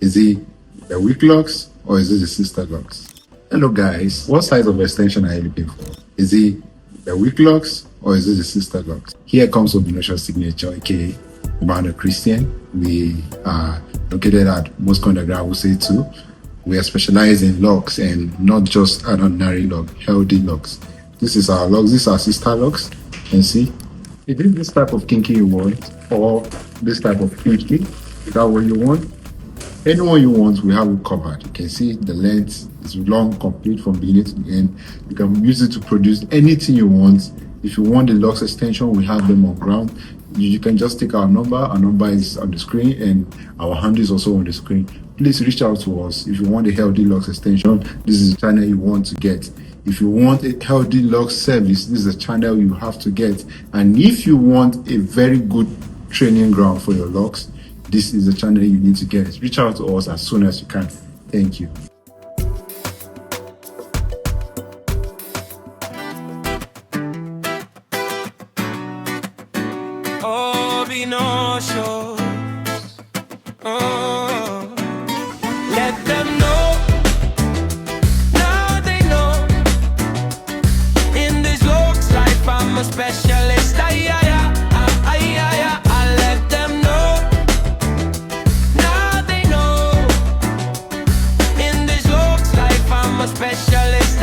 Is it the wicklocs or is it the Sisterlocs? Hello guys, what size of extension are you looking for? Is it the wicklocs or is it the Sisterlocs? Here comes Obinosh's signature, aka Ubano Christian. We are located at Moscow Underground, Wuse 2. We are specialized in locs and not just an ordinary loc, healthy locs. This is our locs, these are Sisterlocs. You can see. If it's this type of kinky you want, or this type of kinky, is that what you want? Anyone you want, we have it covered. You can see the length is long, complete from beginning to the end. You can use it to produce anything you want. If you want the Locs extension, we have them on ground. You can just take our number. Our number is on the screen and our handle is also on the screen. Please reach out to us if you want a healthy Locs extension. This is the channel you want to get. If you want a healthy Locs service, this is the channel you have to get. And if you want a very good training ground for your locs, this is the channel you need to get. Reach out to us as soon as you can. Thank you. Oh, be no shows. Oh, let them know. Now they know. In this Locs life, I'm a specialist. I let them know. Now they know. In this Locs life, I'm a specialist.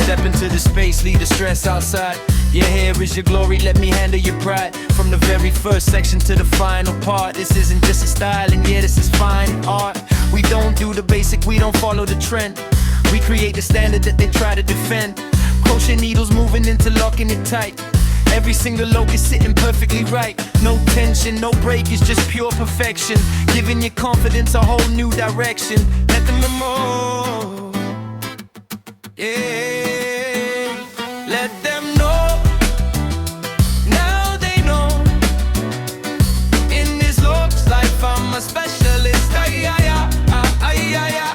Step into the space, leave the stress outside. Yeah, here is your glory, let me handle your pride. From the very first section to the final part. This isn't just a style, and yeah, this is fine art. We don't do the basic, we don't follow the trend. We create the standard that they try to defend. Crochet needles moving, interlocking it tight. Every single loc is sitting perfectly right. No tension, no break, it's just pure perfection. Giving your confidence a whole new direction. Let them know. Yeah, let them know. Now they know. In this Locs life, I'm a specialist.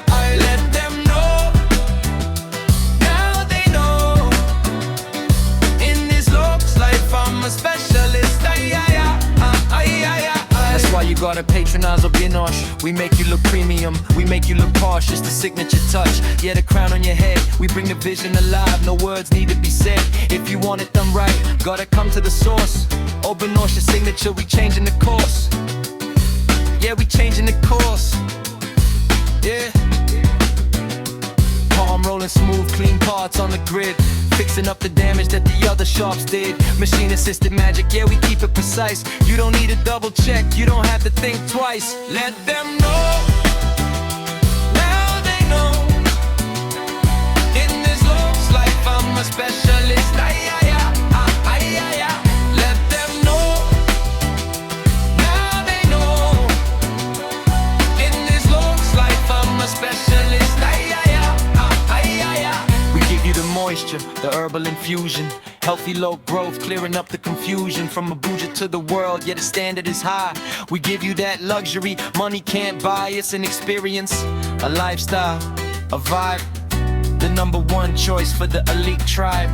I let them know. Now they know. In this Locs life, I'm a specialist. That's why you gotta patronize Obinosh. We make you look premium, we make you look posh. It's the signature touch, yeah, the crown on your head. We bring the vision alive, no words need to be said. If you want it done right, gotta come to the source. Obinosh's signature, we changing the course. Yeah, we changing the course. Yeah. Palm rolling smooth, clean parts on the grid. Fixing up the damage that the other shops did. Machine assisted magic, yeah, we keep it precise. You don't need a double check, you don't have to think twice. Let them know. Now they know. In this Locs life, I'm a specialist. Let them know. Now they know. In this Locs life, I'm a specialist. We give you the moisture, the herbal infusion, healthy low growth, clearing up the confusion. From Abuja to the world, yeah, the standard is high. We give you that luxury money can't buy. It's an experience, a lifestyle, a vibe. The #1 choice for the elite tribe.